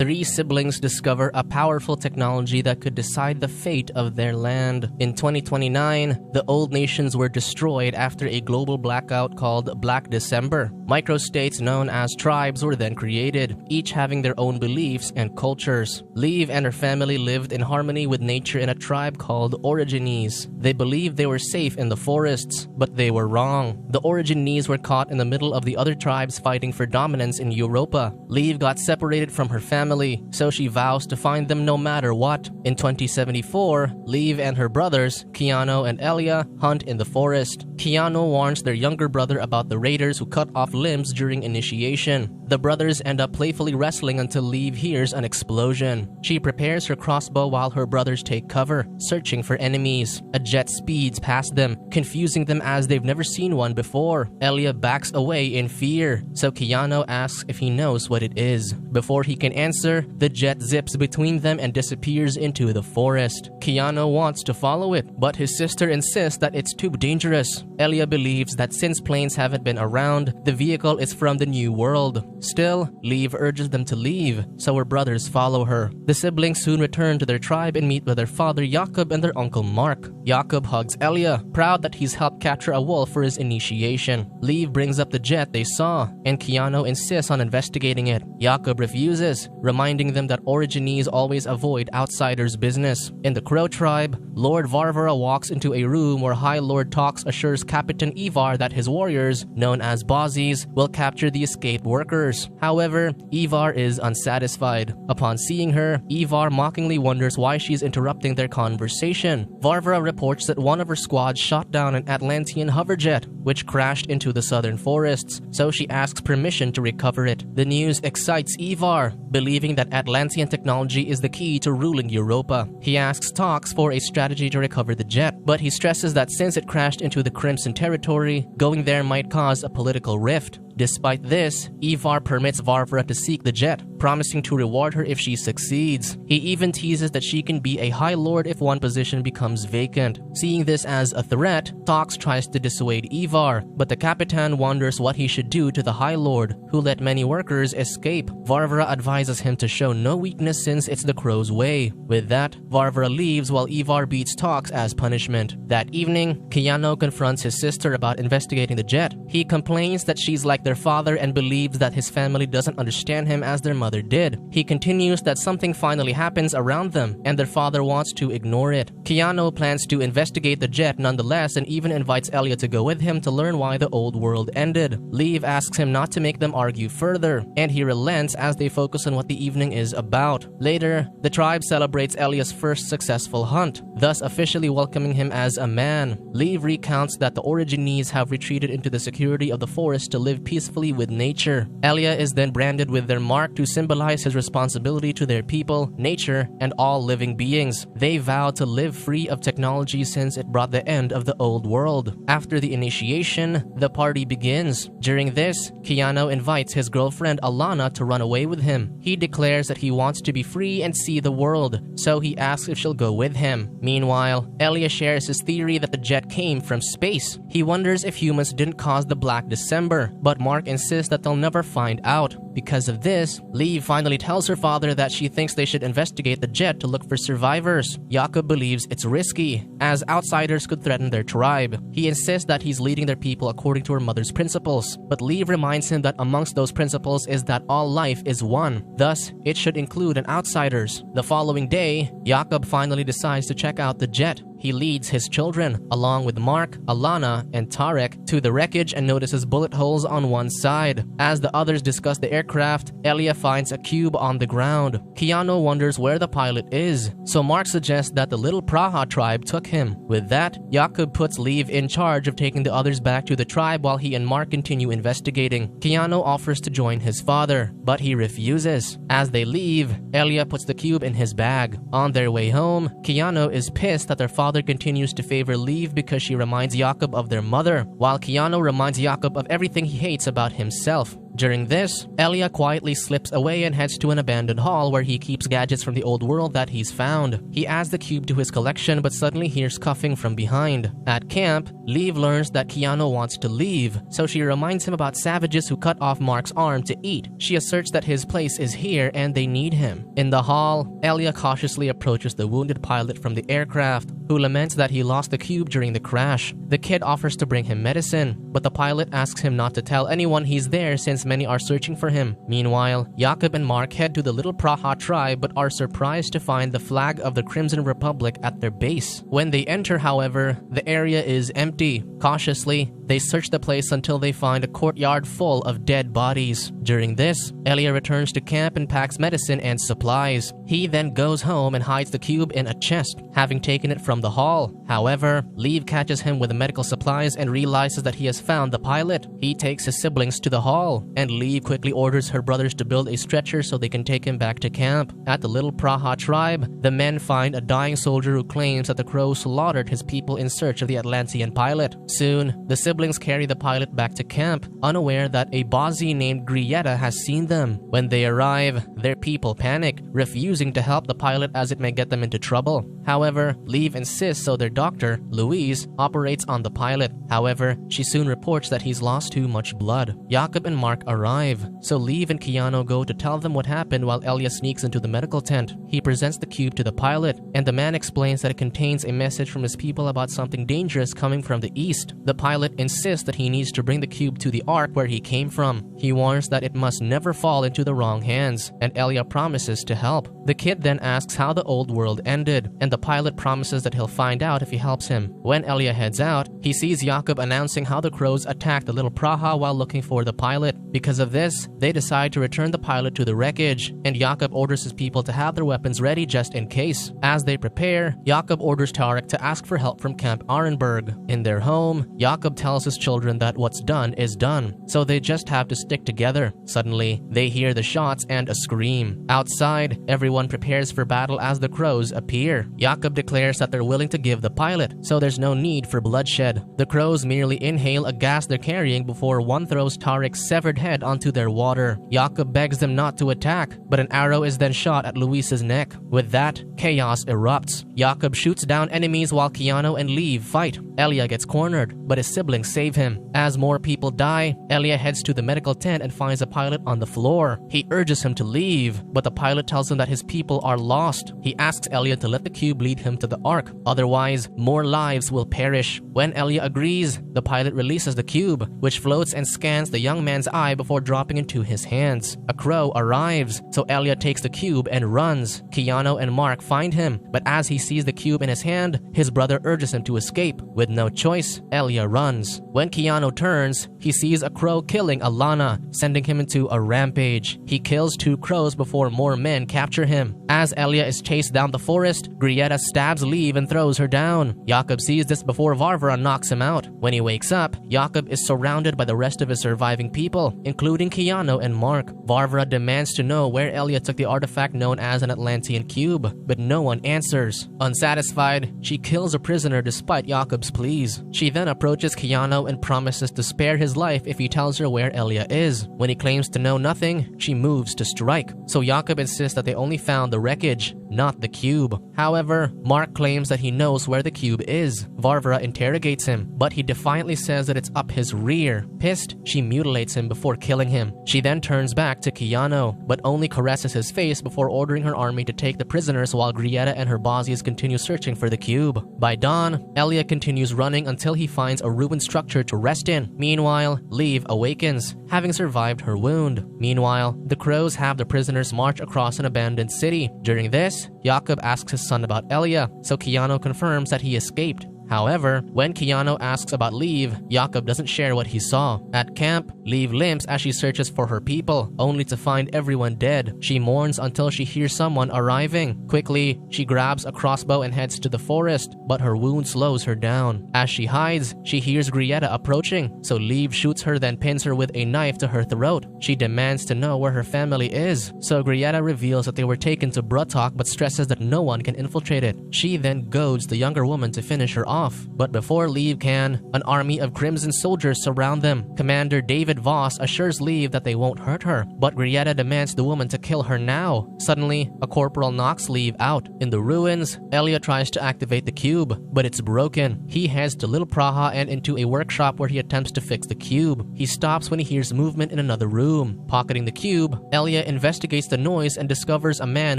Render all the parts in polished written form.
Three siblings discover a powerful technology that could decide the fate of their land. In 2029, the old nations were destroyed after a global blackout called Black December. Microstates known as tribes were then created, each having their own beliefs and cultures. Liv and her family lived in harmony with nature in a tribe called Origines. They believed they were safe in the forests, but they were wrong. The Origines were caught in the middle of the other tribes fighting for dominance in Europa. Liv got separated from her family, so she vows to find them no matter what. In 2074, Liv and her brothers, Keanu and Elia, hunt in the forest. Keanu warns their younger brother about the raiders who cut off limbs during initiation. The brothers end up playfully wrestling until Liv hears an explosion. She prepares her crossbow while her brothers take cover, searching for enemies. A jet speeds past them, confusing them as they've never seen one before. Elia backs away in fear, so Keanu asks if he knows what it is. Before he can answer, the jet zips between them and disappears into the forest. Keanu wants to follow it, but his sister insists that it's too dangerous. Elia believes that since planes haven't been around, the vehicle is from the New World. Still, Liv urges them to leave, so her brothers follow her. The siblings soon return to their tribe and meet with their father Jakob and their uncle Mark. Jakob hugs Elia, proud that he's helped capture a wolf for his initiation. Liv brings up the jet they saw, and Keanu insists on investigating it. Jakob refuses, reminding them that Origines always avoid outsiders' business. In the Crow tribe, Lord Varvara walks into a room where High Lord Tox assures Captain Ivar that his warriors, known as Bozzies, will capture the escaped workers. However, Ivar is unsatisfied. Upon seeing her, Ivar mockingly wonders why she's interrupting their conversation. Varvara reports that one of her squad shot down an Atlantean hoverjet, which crashed into the southern forests, so she asks permission to recover it. The news excites Ivar, believing that Atlantean technology is the key to ruling Europa. He asks Tox for a strategy to recover the jet, but he stresses that since it crashed into the Crimson territory, going there might cause a political rift. Despite this, Ivar permits Varvara to seek the jet, promising to reward her if she succeeds. He even teases that she can be a High Lord if one position becomes vacant. Seeing this as a threat, Tox tries to dissuade Ivar, but the Capitan wonders what he should do to the High Lord, who let many workers escape. Varvara advises him to show no weakness since it's the Crow's way. With that, Varvara leaves while Ivar beats Tox as punishment. That evening, Keanu confronts his sister about investigating the jet. He complains that she's like their father and believes that his family doesn't understand him as their mother did. He continues that something finally happens around them and their father wants to ignore it. Keanu plans to investigate the jet nonetheless and even invites Elia to go with him to learn why the old world ended. Liv asks him not to make them argue further, and he relents as they focus on what the evening is about. Later, the tribe celebrates Elia's first successful hunt, thus officially welcoming him as a man. Liv recounts that the Origines have retreated into the security of the forest to live peacefully with nature. Elia is then branded with their mark to symbolize his responsibility to their people, nature, and all living beings. They vow to live free of technology since it brought the end of the old world. After the initiation, the party begins. During this, Keanu invites his girlfriend Alana to run away with him. He declares that he wants to be free and see the world, so he asks if she'll go with him. Meanwhile, Elia shares his theory that the jet came from space. He wonders if humans didn't cause the Black December, but Mark insists that they'll never find out. Because of this, Liv finally tells her father that she thinks they should investigate the jet to look for survivors. Jakob believes it's risky, as outsiders could threaten their tribe. He insists that he's leading their people according to her mother's principles, but Liv reminds him that amongst those principles is that all life is one. Thus, it should include an outsiders. The following day, Jakob finally decides to check out the jet. He leads his children, along with Mark, Alana, and Tarek, to the wreckage and notices bullet holes on one side. As the others discuss the aircraft, Elia finds a cube on the ground. Keanu wonders where the pilot is, so Mark suggests that the little Praha tribe took him. With that, Jakob puts Liv in charge of taking the others back to the tribe while he and Mark continue investigating. Keanu offers to join his father, but he refuses. As they leave, Elia puts the cube in his bag. On their way home, Keanu is pissed that their father continues to favor Liv because she reminds Jakob of their mother, while Keanu reminds Jakob of everything he hates about himself. During this, Elia quietly slips away and heads to an abandoned hall where he keeps gadgets from the old world that he's found. He adds the cube to his collection but suddenly hears cuffing from behind. At camp, Liv learns that Keanu wants to leave, so she reminds him about savages who cut off Mark's arm to eat. She asserts that his place is here and they need him. In the hall, Elia cautiously approaches the wounded pilot from the aircraft, who laments that he lost the cube during the crash. The kid offers to bring him medicine, but the pilot asks him not to tell anyone he's there since many are searching for him. Meanwhile, Jakob and Mark head to the little Praha tribe but are surprised to find the flag of the Crimson Republic at their base. When they enter, however, the area is empty. Cautiously, they search the place until they find a courtyard full of dead bodies. During this, Elia returns to camp and packs medicine and supplies. He then goes home and hides the cube in a chest, having taken it from the hall. However, Liv catches him with the medical supplies and realizes that he has found the pilot. He takes his siblings to the hall, and Liv quickly orders her brothers to build a stretcher so they can take him back to camp. At the little Praha tribe, the men find a dying soldier who claims that the crows slaughtered his people in search of the Atlantean pilot. Soon, the siblings carry the pilot back to camp, unaware that a Bazi named Grieta has seen them. When they arrive, their people panic, refusing to help the pilot as it may get them into trouble. However, Liv insists, so their doctor, Louise, operates on the pilot. However, she soon reports that he's lost too much blood. Jakob and Mark arrive, so Liv and Keanu go to tell them what happened while Elia sneaks into the medical tent. He presents the cube to the pilot, and the man explains that it contains a message from his people about something dangerous coming from the east. The pilot insists that he needs to bring the cube to the Ark where he came from. He warns that it must never fall into the wrong hands, and Elia promises to help. The kid then asks how the old world ended, and the pilot promises that he'll find out if he helps him. When Elia heads out, he sees Jakob announcing how the crows attacked the little Praha while looking for the pilot. Because of this, they decide to return the pilot to the wreckage, and Jakob orders his people to have their weapons ready just in case. As they prepare, Jakob orders Tarek to ask for help from Camp Arenberg. In their home, Jakob tells his children that what's done is done, so they just have to stick together. Suddenly, they hear the shots and a scream. Outside, everyone prepares for battle as the crows appear. Jakob declares that they're willing to give the pilot, so there's no need for bloodshed. The crows merely inhale a gas they're carrying before one throws Tarek's severed head onto their water. Jakob begs them not to attack, but an arrow is then shot at Luis's neck. With that, chaos erupts. Jakob shoots down enemies while Keanu and Liv fight. Elia gets cornered, but his siblings save him. As more people die, Elia heads to the medical tent and finds a pilot on the floor. He urges him to leave, but the pilot tells him that his people are lost. He asks Elia to let the cube lead him to the Ark, otherwise more lives will perish. When Elia agrees, the pilot releases the cube, which floats and scans the young man's eye before dropping into his hands. A crow arrives, so Elia takes the cube and runs. Keanu and Mark find him, but as he sees the cube in his hand, his brother urges him to escape. With no choice, Elia runs. When Keanu turns, he sees a crow killing Alana, sending him into a rampage. He kills 2 crows before more men capture him. As Elia is chased down the forest, Grieta stabs Liv and throws her down. Jakob sees this before Varvara knocks him out. When he wakes up, Jakob is surrounded by the rest of his surviving people, including Keanu and Mark. Varvara demands to know where Elia took the artifact known as an Atlantean cube, but no one answers. Unsatisfied, she kills a prisoner despite Jakob's pleas. She then approaches Keanu and promises to spare his life if he tells her where Elia is. When he claims to know nothing, she moves to strike. So Jakob insists that they only found the wreckage, not the cube. However, Mark claims that he knows where the cube is. Varvara interrogates him, but he defiantly says that it's up his rear. Pissed, she mutilates him before killing him. She then turns back to Keanu, but only caresses his face before ordering her army to take the prisoners while Grieta and her Bosnians continue searching for the cube. By dawn, Elia continues running until he finds a ruined structure to rest in. Meanwhile, Liv awakens, having survived her wound. Meanwhile, the crows have the prisoners march across an abandoned city. During this, Jakob asks his son about Elia, so Keanu confirms that he escaped. However, when Keanu asks about Liv, Jakob doesn't share what he saw. At camp, Liv limps as she searches for her people, only to find everyone dead. She mourns until she hears someone arriving. Quickly, she grabs a crossbow and heads to the forest, but her wound slows her down. As she hides, she hears Grieta approaching, so Liv shoots her then pins her with a knife to her throat. She demands to know where her family is, so Grieta reveals that they were taken to Brutok but stresses that no one can infiltrate it. She then goads the younger woman to finish her off, off. But before Leave can, an army of Crimson soldiers surround them. Commander David Voss assures Leave that they won't hurt her, but Grietta demands the woman to kill her now. Suddenly, a corporal knocks Leave out. In the ruins, Elia tries to activate the cube, but it's broken. He heads to Little Praha and into a workshop where he attempts to fix the cube. He stops when he hears movement in another room. Pocketing the cube, Elia investigates the noise and discovers a man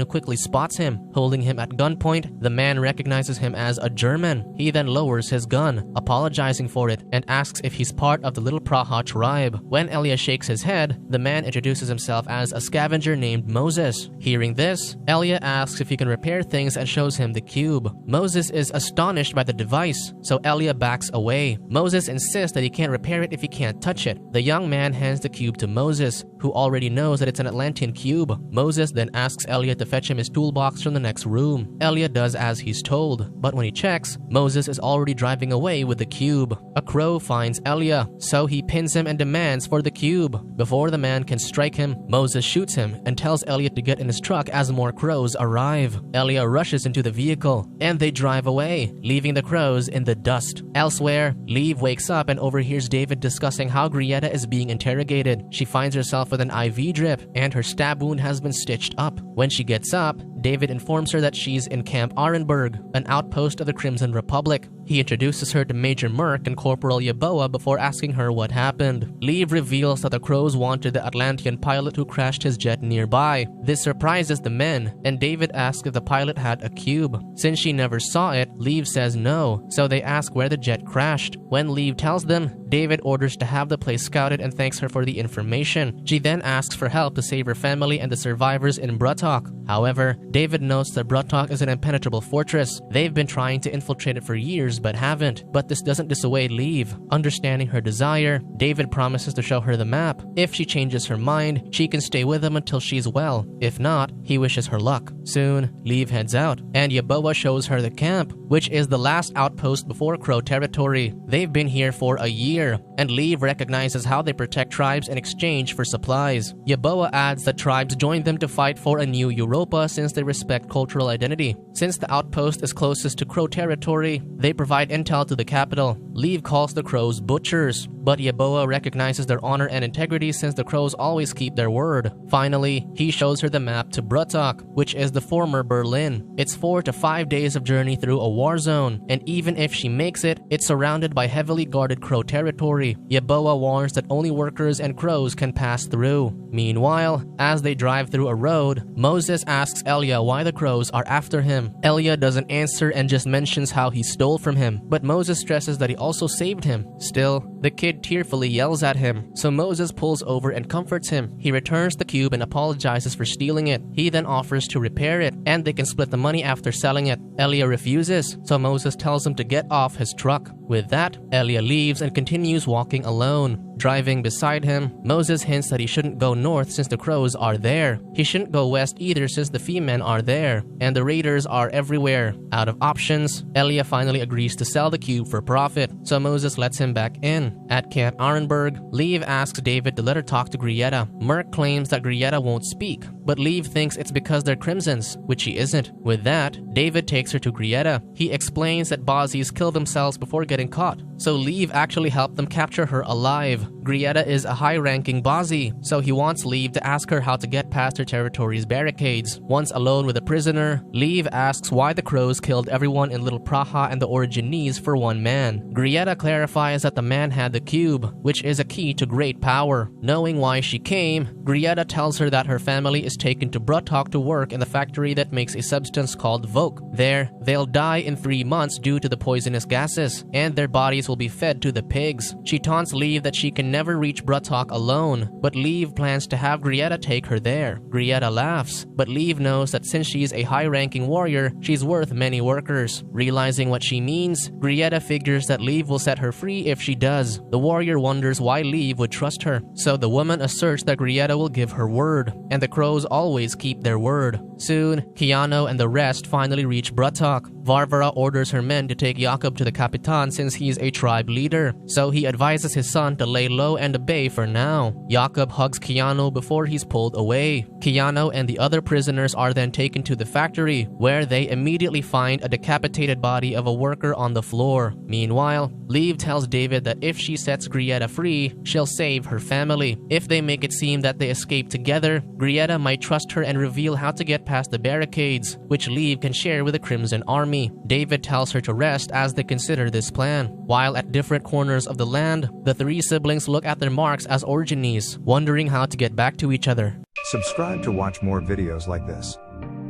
who quickly spots him. Holding him at gunpoint, the man recognizes him as a German. He then lowers his gun, apologizing for it, and asks if he's part of the Little Praha tribe. When Elia shakes his head, the man introduces himself as a scavenger named Moses. Hearing this, Elia asks if he can repair things and shows him the cube. Moses is astonished by the device, so Elia backs away. Moses insists that he can't repair it if he can't touch it. The young man hands the cube to Moses, who already knows that it's an Atlantean cube. Moses then asks Elia to fetch him his toolbox from the next room. Elia does as he's told, but when he checks, Moses is already driving away with the cube. A crow finds Elia, so he pins him and demands for the cube. Before the man can strike him, Moses shoots him and tells Elia to get in his truck as more crows arrive. Elia rushes into the vehicle, and they drive away, leaving the crows in the dust. Elsewhere, Leave wakes up and overhears David discussing how Grietta is being interrogated. She finds herself with an IV drip, and her stab wound has been stitched up. When she gets up, David informs her that she's in Camp Arenberg, an outpost of the Crimson Republic. He introduces her to Major Merck and Corporal Yeboah before asking her what happened. Leave reveals that the crows wanted the Atlantean pilot who crashed his jet nearby. This surprises the men, and David asks if the pilot had a cube. Since she never saw it, Leave says no, so they ask where the jet crashed. When Leave tells them, David orders to have the place scouted and thanks her for the information. She then asks for help to save her family and the survivors in Brutok. However, David notes that Brutok is an impenetrable fortress. They've been trying to infiltrate it for years but haven't. But this doesn't dissuade Leave. Understanding her desire, David promises to show her the map. If she changes her mind, she can stay with him until she's well. If not, he wishes her luck. Soon, Leave heads out, and Yeboah shows her the camp, which is the last outpost before Crow territory. They've been here for a year, and Leave recognizes how they protect tribes in exchange for supplies. Yeboah adds that tribes joined them to fight for a new Europa since they respect cultural identity. Since the outpost is closest to Crow territory, they provide intel to the capital. Leave calls the Crows butchers, but Yeboah recognizes their honor and integrity since the Crows always keep their word. Finally, he shows her the map to Brutok, which is the former Berlin. It's 4 to 5 days of journey through a war zone, and even if she makes it, it's surrounded by heavily guarded Crow territory. Yeboah warns that only workers and Crows can pass through. Meanwhile, as they drive through a road, Moses asks Elia why the Crows are after him. Elia doesn't answer and just mentions how he stole from him, but Moses stresses that he also saved him. Still, the kid tearfully yells at him, so Moses pulls over and comforts him. He returns the cube and apologizes for stealing it. He then offers to repair it, and they can split the money after selling it. Elia refuses, so Moses tells him to get off his truck. With that, Elia leaves and continues walking alone. Driving beside him, Moses hints that he shouldn't go north since the Crows are there. He shouldn't go west either since the Femen are there, and the raiders are everywhere. Out of options, Elia finally agrees to sell the cube for profit, so Moses lets him back in. At Camp Arenberg, Leave asks David to let her talk to Grietta. Merck claims that Grietta won't speak, but Leave thinks it's because they're Crimsons, which she isn't. With that, David takes her to Grietta. He explains that Bozzies kill themselves before getting caught, so Leave actually helped them capture her alive. Grietta is a high-ranking Bozzie, so he wants Leave to ask her how to get past her territory's barricades. Once alone with a prisoner, Leave asks why the Crows killed everyone in Little Praha and the Origines for one man. Grietta clarifies that the man had the cube, which is a key to great power. Knowing why she came, Grietta tells her that her family is taken to Brutok to work in the factory that makes a substance called Voke. There, they'll die in 3 months due to the poisonous gases, and their bodies will be fed to the pigs. She taunts Leave that she can never reach Brutok alone, but Leave plans to have Grietta take her there. Grietta laughs, but Leave knows that since she's a high-ranking warrior, she's worth many workers. Realizing what she means, Grietta figures that Leave will set her free if she does. The warrior wonders why Leave would trust her, so the woman asserts that Grietta will give her word, and the Crows always keep their word. Soon, Keanu and the rest finally reach Brutok. Varvara orders her men to take Jakub to the Capitan since he's a tribe leader, so he advises his son to lay low and obey for now. Jakub hugs Keanu before he's pulled away. Keanu and the other prisoners are then taken to the factory, where they immediately find a decapitated body of a worker on the floor. Meanwhile, Liv tells David that if she sets Grieta free, she'll save her family. If they make it seem that they escaped together, Grieta might trust her and reveal how to get past the barricades, which Liv can share with the Crimson Army. David tells her to rest as they consider this plan. While at different corners of the land, the three siblings look at their marks as origines, wondering how to get back to each other. Subscribe to watch more videos like this.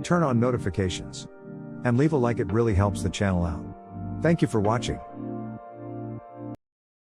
Turn on notifications. And leave a like, it really helps the channel out. Thank you for watching.